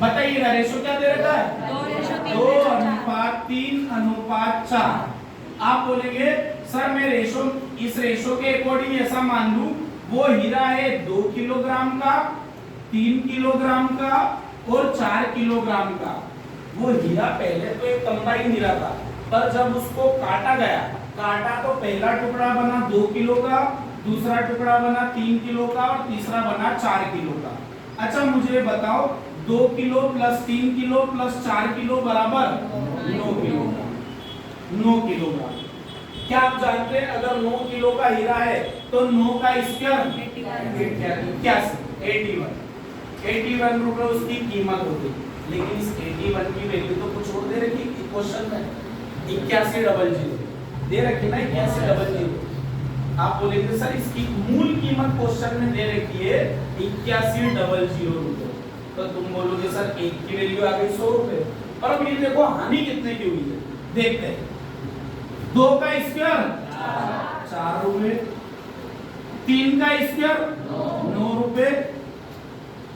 बताइएगा रेशो क्या दे रखा है? 2:3:4। आप बोलेंगे सर मैं रेशो, इस रेशो के अकॉर्डिंग ऐसा मान लूं वो हीरा है 2 किलोग्राम का, 3 किलोग्राम का और 4 किलोग्राम का। वो हीरा पहले तो एक कंबाइन हीरा था, पर जब उसको काटा गया, काटा तो पहला टुकड़ा बना 2 किलो का, दूसरा टुकड़ा बना 3 किलो का और तीसरा बना 4 किलो का। अच्छा मुझे बताओ 2 kilo plus 3 kilo plus 4 kilo बराबर 9 किलोग्राम। 9 किलोग्राम। क्या आप जानते हैं अगर 9 किलो का हीरा है तो 9 का स्क्वायर 81 रुपए उसकी कीमत होगी। लेकिन इस 81 की वैल्यू तो कुछ और दे रखी क्वेश्चन में, 8100 दे रखी ना, 8100। आप बोलेंगे सर इसकी मूल कीमत क्वेश्चन में दे रखी है 8100 रुपए, तो तुम बोलोगे सर एक की वैल्यू आ गई 100 रुपए। पर अब ये देखो हानि कितने की हुई है, देखते हैं। 2 का स्क्वायर 4 रुपए, 3 का स्क्वायर 9 रुपए,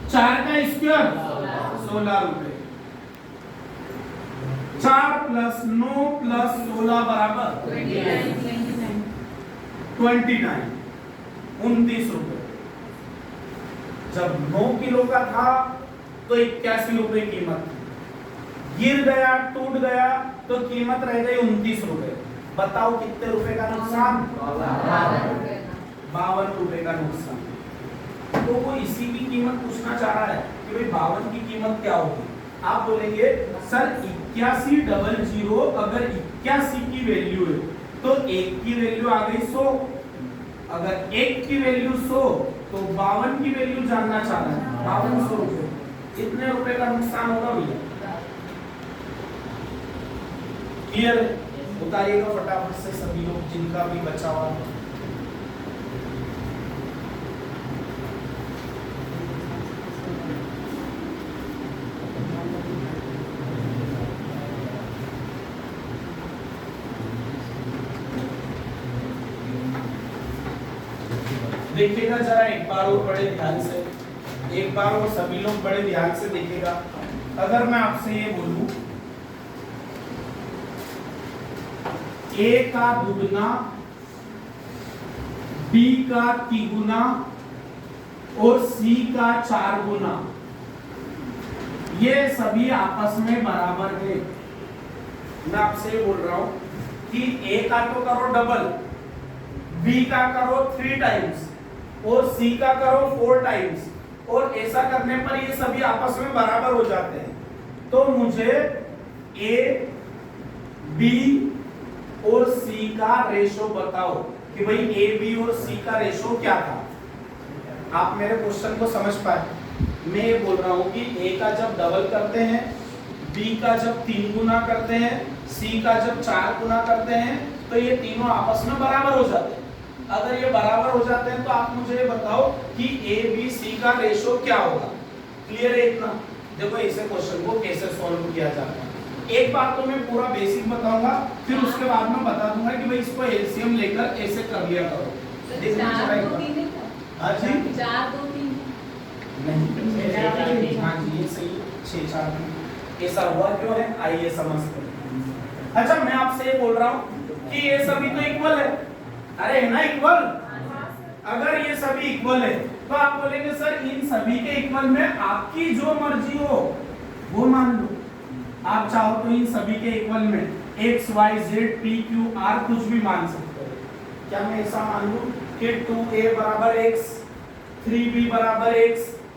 4 का स्क्वायर 16 रुपए। 4 प्लस 9 प्लस 16 बराबर 29 रुपए। जब 9 किलो का था तो 81 रुपए कीमत थी, गिर गया टूट गया तो कीमत रह गई 29 रुपए। बताओ कितने रुपए का नुकसान? 52 रुपए का नुकसान। तो वो इसी की कीमत पूछना चाह रहा है कि भाई 52 की कीमत क्या होगी। आप बोलेंगे सर 8100, अगर 81 की वैल्यू है तो 1 की वैल्यू आ गई 100। अगर 1 की वैल्यू 100 तो 52 की वैल्यू जानना चाह रहा है, 5200 रुपए। कितने रुपए का नुकसान होगा भैया? क्लियर? उतारिएगा फटाफट से सभी लोग जिनका भी बचा हुआ है। देखिएगा जरा एक बार और बड़े ध्यान से, एक बार और सभी लोग बड़े ध्यान से देखिएगा। अगर मैं आपसे ये बोलूं A का दुगना, B का तिगुना और C का 4 गुना, ये सभी आपस में बराबर है। मैं आपसे ये बोल रहा हूं कि A का तो करो डबल, B का करो 3 टाइम्स और C का करो 4 टाइम्स, और ऐसा करने पर ये सभी आपस में बराबर हो जाते हैं। तो मुझे A, B और C का रेशो बताओ कि भाई A, B और C का रेशो क्या था। आप मेरे क्वेश्चन को समझ पाए? मैं ये बोल रहा हूं कि A का जब डबल करते हैं, B का जब 3 गुना करते हैं, C का जब 4 गुना करते हैं, तो ये तीनों आपस में बराबर हो जाते हैं। अगर ये बराबर हो जाते हैं तो आप मुझे ये बताओ कि A, B, C का रेशो क्या होगा। क्लियर है इतना? देखो ऐसे क्वेश्चन को कैसे सॉल्व किया जाता है। एक बार तो मैं पूरा बेसिक बताऊंगा, फिर उसके बाद में बता दूंगा कि भाई इसको एलसीएम लेकर ऐसे कर लिया करो। देखना चाहिए। हां जी 4 2 3 नहीं, हां जी ये सही 6 4 ऐसा हुआ क्यों है, आइए समझते हैं। अच्छा मैं आपसे ये बोल रहा हूं कि ये सभी तो इक्वल है। अरे है ना इक्वल? अगर ये सभी इक्वल है तो आप बोलेंगे सर इन सभी के इक्वल में आपकी जो मर्जी हो वो मान लो। आप चाहो तो इन सभी के इक्वल में x, y, z, p, q, r कुछ भी मान सकते हो। क्या मैं ऐसा मान लूं कि 2a बराबर x, 3b बराबर x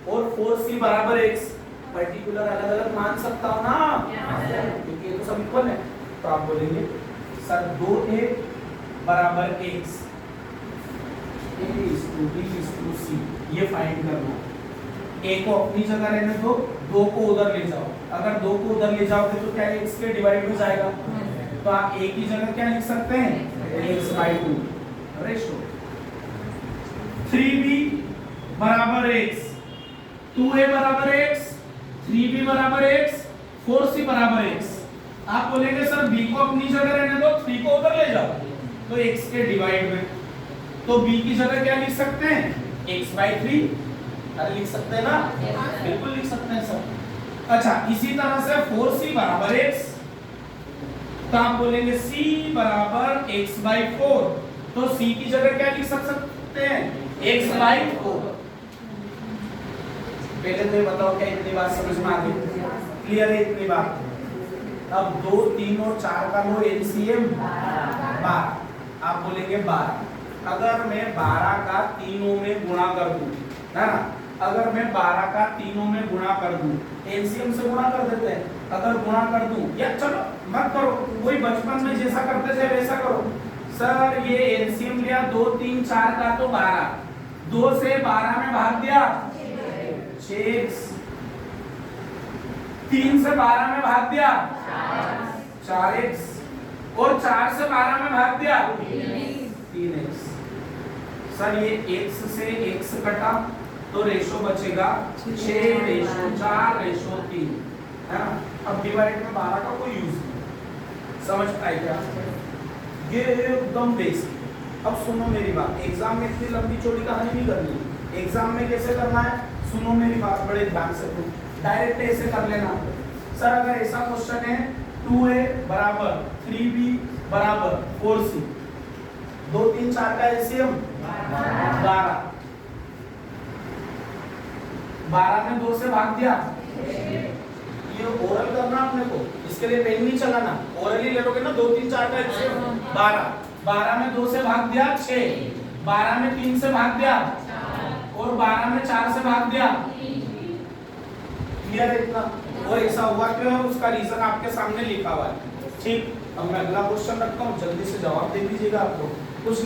और 4c बराबर x, पर्टिकुलर अलग अलग मान सकता हूं ना, क्योंकि ये तो सब इक्वल है। तो आप बोलेंगे सर 2a बराबर x, a is to b is to c, ये फाइंड करना। a को अपनी जगह रहने दो, 2 को उधर ले जाओ। अगर 2 को उधर ले जाओगे तो क्या x के डिवाइड हो जाएगा, तो आप a की जगह क्या लिख सकते हैं x/2 रेशो। 3b बराबर x, 2a बराबर x, 3b बराबर x, 4c बराबर x। आप बोलेंगे सर b को अपनी जगह रहने दो, 3 को उधर ले जाओ, तो x के डिवाइड में, तो b की जगह क्या लिख सकते हैं x/3। अरे लिख सकते हैं ना, बिल्कुल लिख सकते हैं सर। अच्छा, इसी तरह से 4c बराबर x, तो आप बोलेंगे c बराबर x/4, तो c की जगह क्या लिख सकते हैं, x/4। पहले तो ये बताओ क्या इतनी बात समझ में आ गई, क्लियर है इतनी बात। अब 2, 3 और 4 का लो एलसीएम 12, आप बोलेंगे 12। अगर मैं 12 का तीनों में गुणा कर दूं, है ना, अगर मैं 12 का तीनों में गुणा कर दूं, एलसीएम से गुणा कर देते हैं, अगर गुणा कर दूं, या चलो मत करो, कोई बचपन में जैसा करते थे वैसा करो। सर ये एलसीएम लिया 2, 3, 4 का तो 12, 2 से 12 में भाग दिया 6x, 3 से 12 में भाग दिया 4x, और 4 से 12 में भाग दिया 3x। सर ये x से x कटा तो रेशो बचेगा 6:4:3, है ना। अब डिवाइड में 12 का कोई यूज नहीं, समझ पाए क्या, ये एकदम बेसिक। अब सुनो मेरी बात, एग्जाम में इतनी लंबी चौड़ी कहानी नहीं करनी, एग्जाम में कैसे करना है, सुनो मेरी बात बड़े ध्यान से, तुम डायरेक्ट ऐसे कर लेना। सर अगर ऐसा क्वेश्चन है 2a बराबर 3b बराबर 4c, 2, 3, 4 का एलसीएम 12, 12 में 2 से भाग दिया, ये ओरल करना अपने को, इसके लिए पेन नहीं चलाना, ओरल ही ले लोगे ना। 2, 3, 4 का एलसीएम 12, 12 में 2 से भाग दिया 6, 12 में 3 से भाग दिया, और 12 में 4 से भाग दिया। क्लियर है इतना। और ऐसा हुआ क्यों है उसका रीजन आपके सामने लिखा हुआ है। ठीक, अब मैं अगला क्वेश्चन रखता हूँ, जल्दी से जवाब दे दीजिएगा आप लोग।